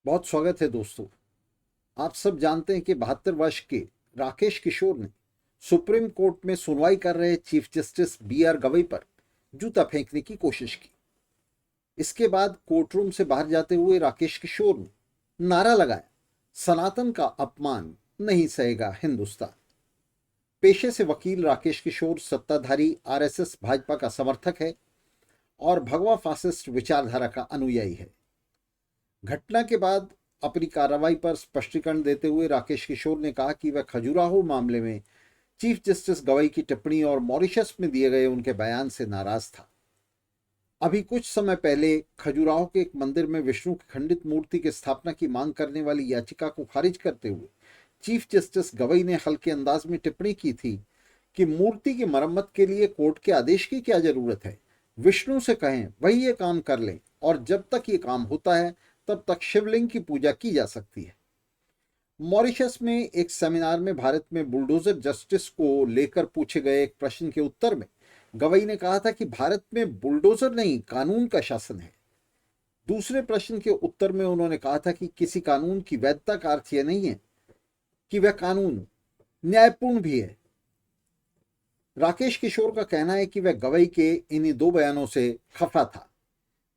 बहुत स्वागत है दोस्तों। आप सब जानते हैं कि 72 वर्ष के राकेश किशोर ने सुप्रीम कोर्ट में सुनवाई कर रहे chief justice B R Gavai पर जूता फेंकने की कोशिश की। इसके बाद कोर्टरूम से बाहर जाते हुए राकेश किशोर ने नारा लगाया, सनातन का अपमान नहीं सहेगा हिंदुस्तान। पेशे से वकील राकेश किशोर सत्ताधारी आरएसएस भाजपा का समर्थक है और भगवा फासिस्ट विचारधारा का अनुयायी है। घटना के बाद अपनी कार्रवाई पर स्पष्टीकरण देते हुए राकेश किशोर ने कहा कि वह खजुराहो मामले में चीफ जस्टिस गवई की टिप्पणी और मॉरिशस में दिए गए उनके बयान से नाराज था। अभी कुछ समय पहले खजुराहो के एक मंदिर में विष्णु की खंडित मूर्ति की स्थापना की मांग करने वाली याचिका को खारिज करते हुए चीफ जस्टिस गवई ने हल्के अंदाज में टिप्पणी की थी कि मूर्ति की मरम्मत के लिए कोर्ट के आदेश की क्या जरूरत है, विष्णु से कहें वही ये काम कर लें और जब तक ये काम होता है तब तक शिवलिंग की पूजा की जा सकती है। मॉरिशस में एक सेमिनार में भारत में बुलडोजर जस्टिस को लेकर पूछे गए एक प्रश्न के उत्तर में गवई ने कहा था कि भारत में बुलडोजर नहीं, कानून का शासन है। दूसरे प्रश्न के उत्तर में उन्होंने कहा था कि किसी कानून की वैधता का अर्थ यह नहीं है कि वह कानून न्यायपूर्ण भी है। राकेश किशोर का कहना है कि वह गवई के इन्हीं दो बयानों से खफा था।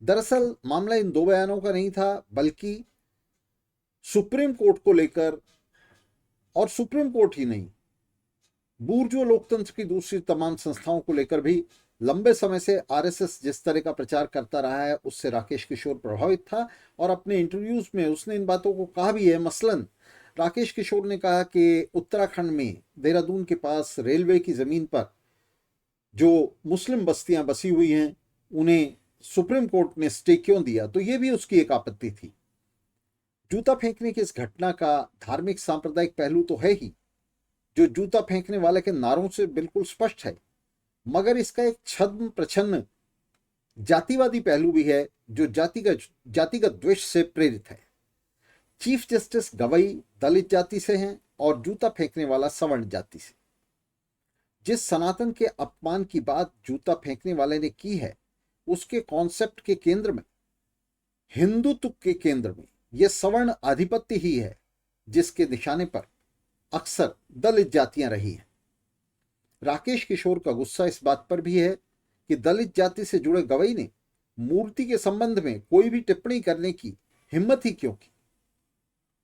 दरअसल मामला इन दो बयानों का नहीं था, बल्कि सुप्रीम कोर्ट को लेकर, और सुप्रीम कोर्ट ही नहीं, बूर्जो लोकतंत्र की दूसरी तमाम संस्थाओं को लेकर भी लंबे समय से आरएसएस जिस तरह का प्रचार करता रहा है उससे राकेश किशोर प्रभावित था और अपने इंटरव्यूज में उसने इन बातों को कहा भी है। मसलन राकेश किशोर ने कहा कि उत्तराखंड में देहरादून के पास रेलवे की जमीन पर जो मुस्लिम बस्तियां बसी हुई हैं उन्हें सुप्रीम कोर्ट ने स्टे क्यों दिया, तो यह भी उसकी एक आपत्ति थी। जूता फेंकने की इस घटना का धार्मिक सांप्रदायिक पहलू तो है ही, जो जूता फेंकने वाले के नारों से बिल्कुल स्पष्ट है, मगर इसका एक छद्म प्रछन्न जातिवादी पहलू भी है जो जातिगत द्वेष से प्रेरित है। चीफ जस्टिस गवई दलित जाति से हैं और जूता फेंकने वाला सवर्ण जाति से। जिस सनातन के अपमान की बात जूता फेंकने वाले ने की है उसके कॉन्सेप्ट के केंद्र में, हिंदुत्व के केंद्र में यह सवर्ण आधिपत्य ही है जिसके निशाने पर अक्सर दलित जातियां रही हैं। राकेश किशोर का गुस्सा इस बात पर भी है कि दलित जाति से जुड़े गवई ने मूर्ति के संबंध में कोई भी टिप्पणी करने की हिम्मत ही क्यों की।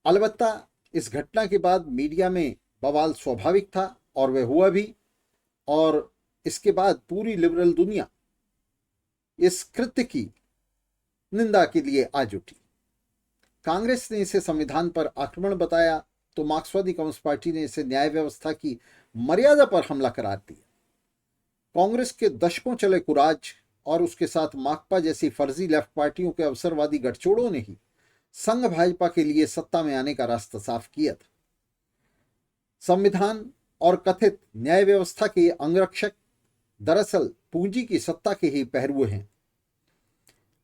अलबत्ता इस घटना के बाद मीडिया में बवाल स्वाभाविक था और वह हुआ भी, और इसके बाद पूरी लिबरल दुनिया इस कृत्य की निंदा के लिए आज उठी। कांग्रेस ने इसे संविधान पर आक्रमण बताया तो मार्क्सवादी कम्युनिस्ट पार्टी ने इसे न्याय व्यवस्था की मर्यादा पर हमला करार दिया। कांग्रेस के दशकों चले कुराज और उसके साथ माकपा जैसी फर्जी लेफ्ट पार्टियों के अवसरवादी गठजोड़ों ने ही संघ भाजपा के लिए सत्ता में आने का रास्ता साफ किया था। संविधान और कथित न्याय व्यवस्था के अंगरक्षक दरअसल पूंजी की सत्ता के ही पहरुए हैं।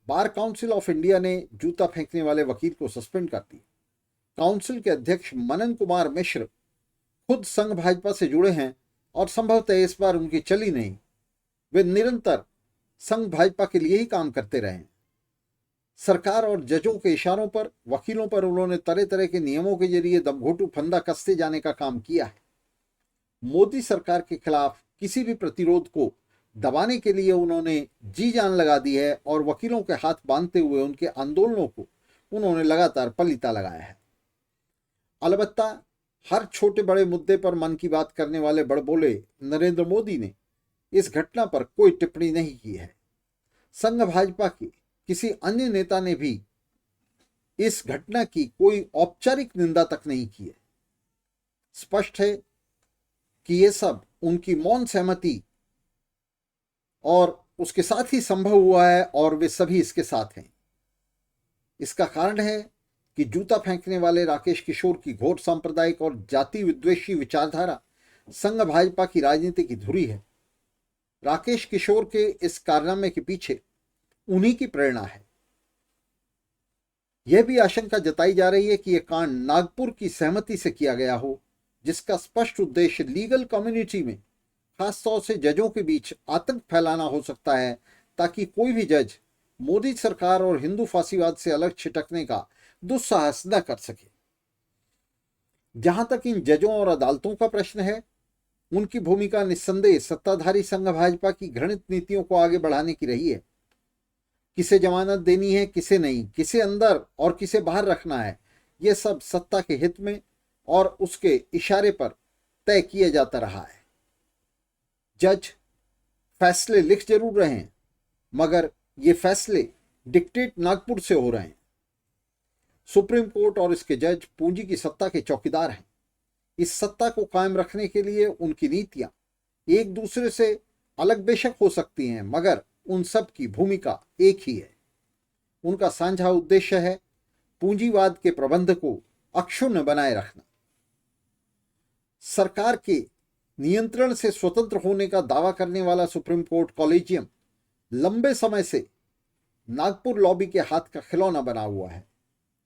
बार काउंसिल ऑफ इंडिया ने जूता फेंकने वाले वकील को सस्पेंड कर दिया। काउंसिल के अध्यक्ष मनन कुमार मिश्र खुद संघ भाजपा से जुड़े हैं और संभवतः इस बार उनकी चली नहीं, वे निरंतर संघ भाजपा के लिए ही काम करते रहे। सरकार और जजों के इशारों पर, वकीलों पर उन्होंने तरह तरह के नियमों के जरिए दमघोटू फंदा कसते जाने का काम किया है। मोदी सरकार के खिलाफ किसी भी प्रतिरोध को दबाने के लिए उन्होंने जी जान लगा दी है और वकीलों के हाथ बांधते हुए उनके आंदोलनों को उन्होंने लगातार पलीता लगाया है। अलबत्ता हर छोटे बड़े मुद्दे पर मन की बात करने वाले बड़बोले नरेंद्र मोदी ने इस घटना पर कोई टिप्पणी नहीं की है। संघ भाजपा के किसी अन्य नेता ने भी इस घटना की कोई औपचारिक निंदा तक नहीं की है। स्पष्ट है कि यह सब उनकी मौन सहमति और उसके साथ ही संभव हुआ है और वे सभी इसके साथ हैं। इसका कारण है कि जूता फेंकने वाले राकेश किशोर की घोर सांप्रदायिक और जाति विद्वेषी विचारधारा संघ भाजपा की राजनीति की धुरी है। राकेश किशोर के इस कारनामे के पीछे उन्हीं की प्रेरणा है। यह भी आशंका जताई जा रही है कि यह कांड नागपुर की सहमति से किया गया हो, जिसका स्पष्ट उद्देश्य लीगल कम्युनिटी में खासतौर से जजों के बीच आतंक फैलाना हो सकता है, ताकि कोई भी जज मोदी सरकार और हिंदू फांसीवाद से अलग छिटकने का दुस्साहस न कर सके। जहां तक इन जजों और अदालतों का प्रश्न है, उनकी भूमिका निस्संदेह सत्ताधारी संघ भाजपा की घृणित नीतियों को आगे बढ़ाने की रही है। किसे जमानत देनी है, किसे नहीं, किसे अंदर और किसे बाहर रखना है, यह सब सत्ता के हित में और उसके इशारे पर तय किया जाता रहा है। जज फैसले लिख जरूर रहे हैं, मगर ये फैसले डिक्टेट नागपुर से हो रहे हैं। सुप्रीम कोर्ट और इसके जज पूंजी की सत्ता के चौकीदार हैं। इस सत्ता को कायम रखने के लिए उनकी नीतियां एक दूसरे से अलग बेशक हो सकती हैं, मगर उन सब की भूमिका एक ही है। उनका साझा उद्देश्य है पूंजीवाद के प्रबंध को अक्षुण्ण बनाए रखना। सरकार के नियंत्रण से स्वतंत्र होने का दावा करने वाला सुप्रीम कोर्ट कॉलेजियम लंबे समय से नागपुर लॉबी के हाथ का खिलौना बना हुआ है।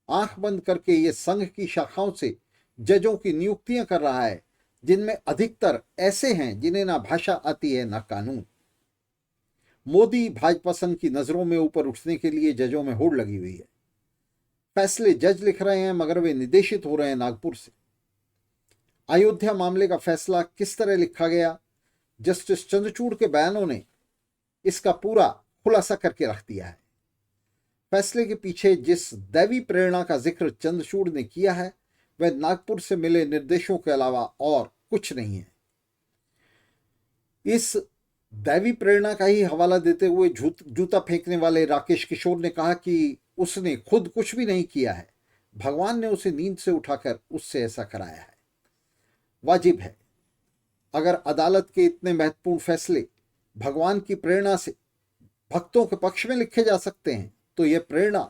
आंख बंद करके ये संघ की शाखाओं से जजों की नियुक्तियां कर रहा है, जिनमें अधिकतर ऐसे हैं जिन्हें ना भाषा आती है ना कानून। मोदी भाजपा संघ की नजरों में ऊपर उठने के लिए जजों में होड़ लगी हुई है। फैसले जज लिख रहे हैं, मगर वे निर्देशित हो रहे हैं नागपुर से। अयोध्या मामले का फैसला किस तरह लिखा गया, जस्टिस चंद्रचूड़ के बयानों ने इसका पूरा खुलासा करके रख दिया है। फैसले के पीछे जिस दैवी प्रेरणा का जिक्र चंद्रचूड़ ने किया है, वह नागपुर से मिले निर्देशों के अलावा और कुछ नहीं है। इस दैवी प्रेरणा का ही हवाला देते हुए जूता फेंकने वाले राकेश किशोर ने कहा कि उसने खुद कुछ भी नहीं किया है, भगवान ने उसे नींद से उठाकर उससे ऐसा कराया है। वाजिब है, अगर अदालत के इतने महत्वपूर्ण फैसले भगवान की प्रेरणा से भक्तों के पक्ष में लिखे जा सकते हैं, तो यह प्रेरणा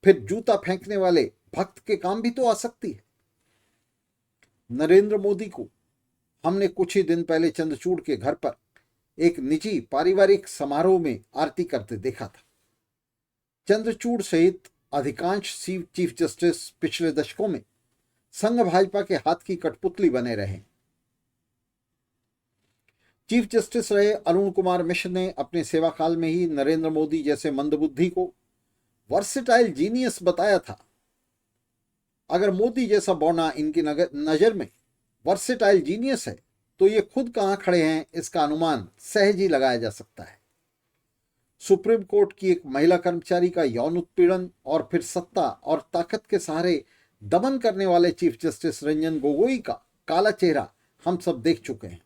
फिर जूता फेंकने वाले भक्त के काम भी तो आ सकती है। नरेंद्र मोदी को हमने कुछ ही दिन पहले चंद्रचूड़ के घर पर एक निजी पारिवारिक समारोह में आरती करते देखा था। चंद्रचूड़ सहित अधिकांश चीफ जस्टिस पिछले दशकों में संघ भाजपा के हाथ की कठपुतली बने रहे। चीफ जस्टिस रहे अरुण कुमार मिश्र ने अपने सेवा काल में ही नरेंद्र मोदी जैसे मंदबुद्धि को वर्सेटाइल जीनियस बताया था। अगर मोदी जैसा बौना इनकी नजर में वर्सेटाइल जीनियस है, तो ये खुद कहां खड़े हैं इसका अनुमान सहज ही लगाया जा सकता है। सुप्रीम कोर्ट की एक महिला कर्मचारी का यौन उत्पीड़न और फिर सत्ता और ताकत के सहारे दमन करने वाले चीफ जस्टिस रंजन गोगोई का काला चेहरा हम सब देख चुके हैं।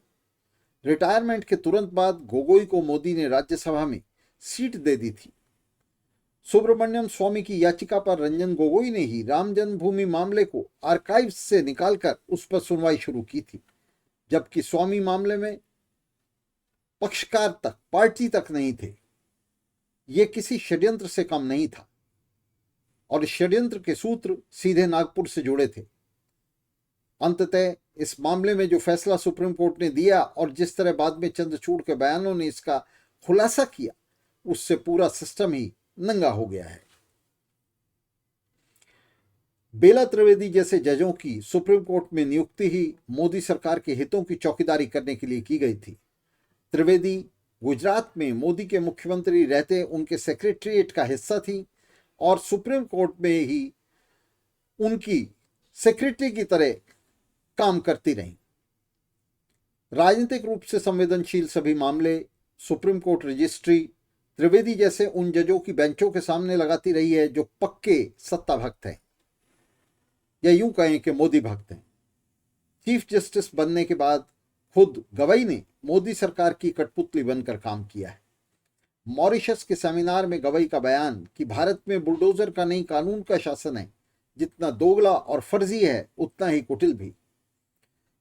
रिटायरमेंट के तुरंत बाद गोगोई को मोदी ने राज्यसभा में सीट दे दी थी। सुब्रमण्यम स्वामी की याचिका पर रंजन गोगोई ने ही राम जन्मभूमि मामले को आर्काइव्स से निकालकर उस पर सुनवाई शुरू की थी, जबकि स्वामी मामले में पक्षकार तक, पार्टी तक नहीं थे। यह किसी षड्यंत्र से कम नहीं था और इस षड्यंत्र के सूत्र सीधे नागपुर से जुड़े थे। अंततः इस मामले में जो फैसला सुप्रीम कोर्ट ने दिया और जिस तरह बाद में चंद्रचूड़ के बयानों ने इसका खुलासा किया, उससे पूरा सिस्टम ही नंगा हो गया है। बेला त्रिवेदी जैसे जजों की सुप्रीम कोर्ट में नियुक्ति ही मोदी सरकार के हितों की चौकीदारी करने के लिए की गई थी। त्रिवेदी गुजरात में मोदी के मुख्यमंत्री रहते उनके सेक्रेटरीट का हिस्सा थी और सुप्रीम कोर्ट में ही उनकी सेक्रेटरी की तरह काम करती रहीं। राजनीतिक रूप से संवेदनशील सभी मामले सुप्रीम कोर्ट रजिस्ट्री त्रिवेदी जैसे उन जजों की बेंचों के सामने लगाती रही है जो पक्के सत्ता भक्त हैं, या यूं कहें कि मोदी भक्त हैं। चीफ जस्टिस बनने के बाद खुद गवई ने मोदी सरकार की कठपुतली बनकर काम किया है। मॉरिशस के सेमिनार में गवई का बयान कि भारत में बुलडोजर का नहीं कानून का शासन है, जितना दोगला और फर्जी है उतना ही कुटिल भी।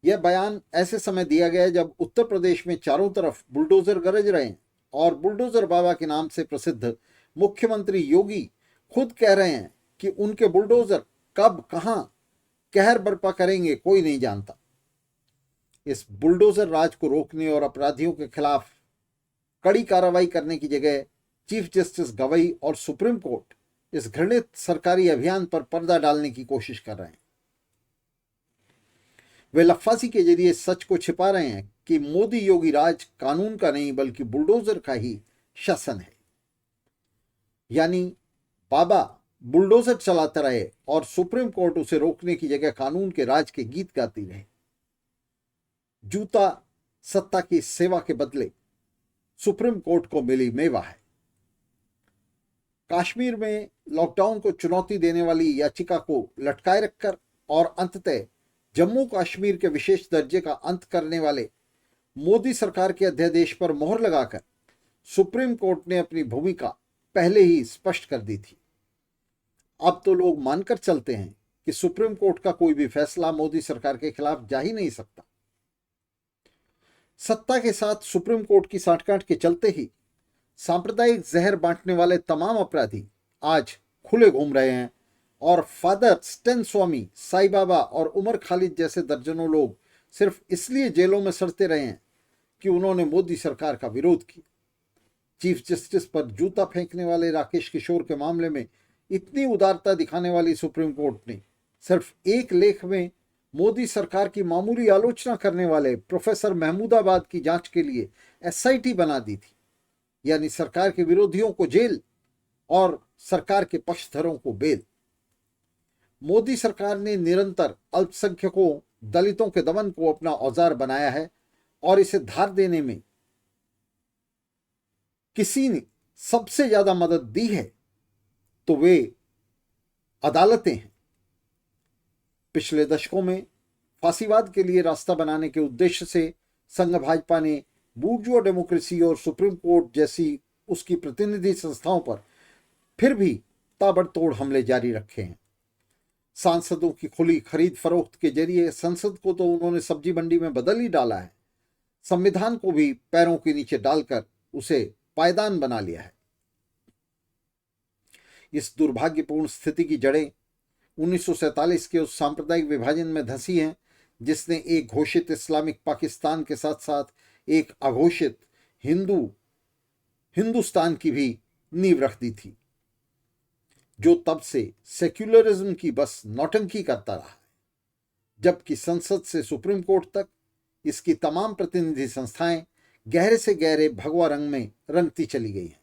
यह बयान ऐसे समय दिया गया जब उत्तर प्रदेश में चारों तरफ बुलडोजर गरज रहे हैं और बुलडोजर बाबा के नाम से प्रसिद्ध मुख्यमंत्री योगी खुद कह रहे हैं कि उनके बुलडोजर कब कहां कहर बर्पा करेंगे कोई नहीं जानता। इस बुलडोजर राज को रोकने और अपराधियों के खिलाफ कड़ी कार्रवाई करने की जगह चीफ जस्टिस गवई और सुप्रीम कोर्ट इस घृणित सरकारी अभियान पर पर्दा डालने की कोशिश कर रहे हैं। वे लफाजी के जरिए सच को छिपा रहे हैं कि मोदी योगी राज कानून का नहीं बल्कि बुलडोजर का ही शासन है। यानी बाबा बुलडोजर चलाता रहे और सुप्रीम कोर्ट उसे रोकने की जगह कानून के राज के गीत गाती रहे। जूता सत्ता की सेवा के बदले सुप्रीम कोर्ट को मिली मेवा है। कश्मीर में लॉकडाउन को चुनौती देने वाली याचिका को लटकाए रखकर और अंततः जम्मू कश्मीर के विशेष दर्जे का अंत करने वाले मोदी सरकार के अध्यादेश पर मोहर लगाकर सुप्रीम कोर्ट ने अपनी भूमिका पहले ही स्पष्ट कर दी थी। अब तो लोग मानकर चलते हैं कि सुप्रीम कोर्ट का कोई भी फैसला मोदी सरकार के खिलाफ जा ही नहीं सकता। सत्ता के साथ सुप्रीम कोर्ट की सांठगांठ के चलते ही सांप्रदायिक जहर बांटने वाले तमाम अपराधी आज खुले घूम रहे हैं और फादर स्टेन स्वामी, साईं बाबा और उमर खालिद जैसे दर्जनों लोग सिर्फ इसलिए जेलों में सड़ते रहे हैं कि उन्होंने मोदी सरकार का विरोध किया। चीफ जस्टिस पर जूता फेंकने वाले राकेश किशोर के मामले में इतनी उदारता दिखाने वाली सुप्रीम कोर्ट ने सिर्फ एक लेख में मोदी सरकार की मामूली आलोचना करने वाले प्रोफेसर महमूदाबाद की जांच के लिए एसआईटी बना दी थी, यानी सरकार के विरोधियों को जेल और सरकार के पक्षधरों को बेल। मोदी सरकार ने निरंतर अल्पसंख्यकों, दलितों के दमन को अपना औजार बनाया है और इसे धार देने में किसी ने सबसे ज्यादा मदद दी है तो वे अदालतें हैं। पिछले दशकों में फांसीवाद के लिए रास्ता बनाने के उद्देश्य से संघ भाजपा ने बूर्जुआ डेमोक्रेसी और सुप्रीम कोर्ट जैसी उसकी प्रतिनिधि संस्थाओं पर फिर भी ताबड़तोड़ हमले जारी रखे हैं। सांसदों की खुली खरीद फरोख्त के जरिए संसद को तो उन्होंने सब्जी मंडी में बदल ही डाला है, संविधान को भी पैरों के नीचे डालकर उसे पायदान बना लिया है। इस दुर्भाग्यपूर्ण स्थिति की जड़ें 1947 के उस सांप्रदायिक विभाजन में धंसी हैं जिसने एक घोषित इस्लामिक पाकिस्तान के साथ साथ एक अघोषित हिंदुस्तान की भी नींव रख दी थी, जो तब से सेक्युलरिज्म की बस नौटंकी करता रहा है, जबकि संसद से सुप्रीम कोर्ट तक इसकी तमाम प्रतिनिधि संस्थाएं गहरे से गहरे भगवा रंग में रंगती चली गई हैं।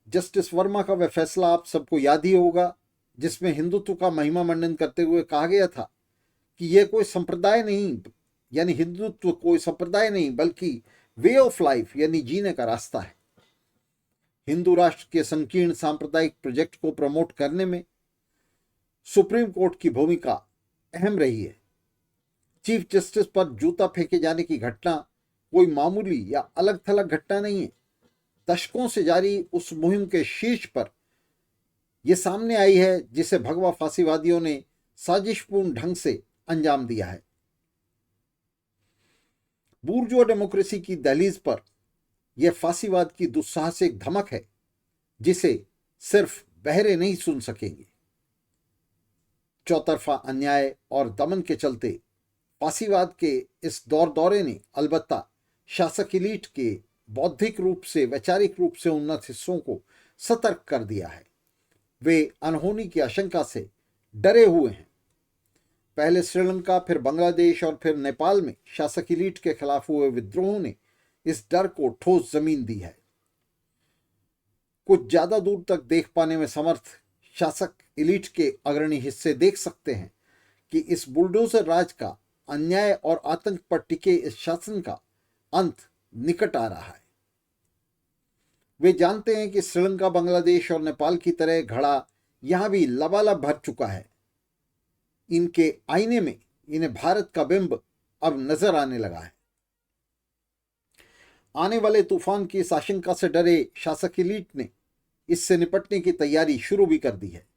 जस्टिस वर्मा का वह फैसला आप सबको याद ही होगा, जिसमें हिंदुत्व का महिमा मंडन करते हुए कहा गया था कि यह कोई संप्रदाय नहीं, यानी हिंदुत्व कोई संप्रदाय नहीं बल्कि वे ऑफ लाइफ यानी जीने का रास्ता है। हिंदू राष्ट्र के संकीर्ण सांप्रदायिक प्रोजेक्ट को प्रमोट करने में सुप्रीम कोर्ट की भूमिका अहम रही है। चीफ जस्टिस पर जूता फेंके जाने की घटना कोई मामूली या अलग थलग घटना नहीं है। दशकों से जारी उस मुहिम के शीर्ष पर यह सामने आई है जिसे भगवा फांसीवादियों ने साजिशपूर्ण ढंग से अंजाम दिया है। बूर्जुआ डेमोक्रेसी की दहलीज पर यह फांसीवाद की दुस्साहसिक धमक है जिसे सिर्फ बहरे नहीं सुन सकेंगे। चौतरफा अन्याय और दमन के चलते फांसीवाद के इस दौरे ने अलबत्ता शासक इलीट के बौद्धिक रूप से, वैचारिक रूप से उन्नत हिस्सों को सतर्क कर दिया है। वे अनहोनी की आशंका से डरे हुए हैं। पहले श्रीलंका, फिर बांग्लादेश और फिर नेपाल में शासक इलीट के खिलाफ हुए विद्रोहों ने इस डर को ठोस जमीन दी है। कुछ ज्यादा दूर तक देख पाने में समर्थ शासक इलीट के अग्रणी हिस्से देख सकते हैं कि इस बुलडोजर राज का, अन्याय और आतंक पर टिके इस शासन का अंत निकट आ रहा है। वे जानते हैं कि श्रीलंका, बांग्लादेश और नेपाल की तरह घड़ा यहां भी लबालब भर चुका है। इनके आईने में इन्हें भारत का बिंब अब नजर आने लगा है। आने वाले तूफान की इस आशंका से डरे शासक इलीट ने इससे निपटने की तैयारी शुरू भी कर दी है।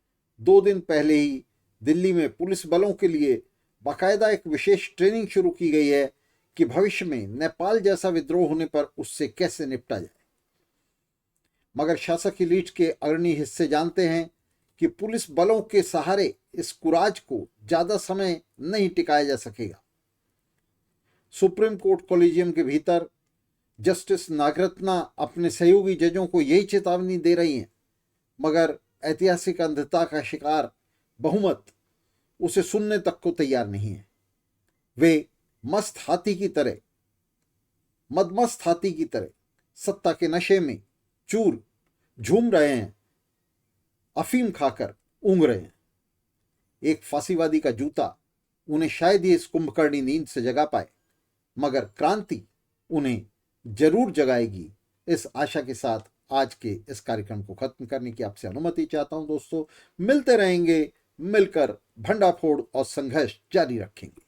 2 दिन पहले ही दिल्ली में पुलिस बलों के लिए बाकायदा एक विशेष ट्रेनिंग शुरू की गई है कि भविष्य में नेपाल जैसा विद्रोह होने पर उससे कैसे निपटा जाए। मगर शासक इलीट के अग्रणी हिस्से जानते हैं कि पुलिस बलों के सहारे इस कुराज को ज्यादा समय नहीं टिकाया जा सकेगा। सुप्रीम कोर्ट कॉलेजियम के भीतर जस्टिस नागरत्ना अपने सहयोगी जजों को यही चेतावनी दे रही हैं, मगर ऐतिहासिक अंधता का शिकार बहुमत उसे सुनने तक को तैयार नहीं है। वे मदमस्त हाथी की तरह सत्ता के नशे में चूर झूम रहे हैं अफीम खाकर ऊँघ रहे हैं। एक फांसीवादी का जूता उन्हें शायद ही इस कुंभकर्णी नींद से जगा पाए, मगर क्रांति उन्हें जरूर जगाएगी। इस आशा के साथ आज के इस कार्यक्रम को खत्म करने की आपसे अनुमति चाहता हूं दोस्तों। मिलते रहेंगे, मिलकर भंडाफोड़ और संघर्ष जारी रखेंगे।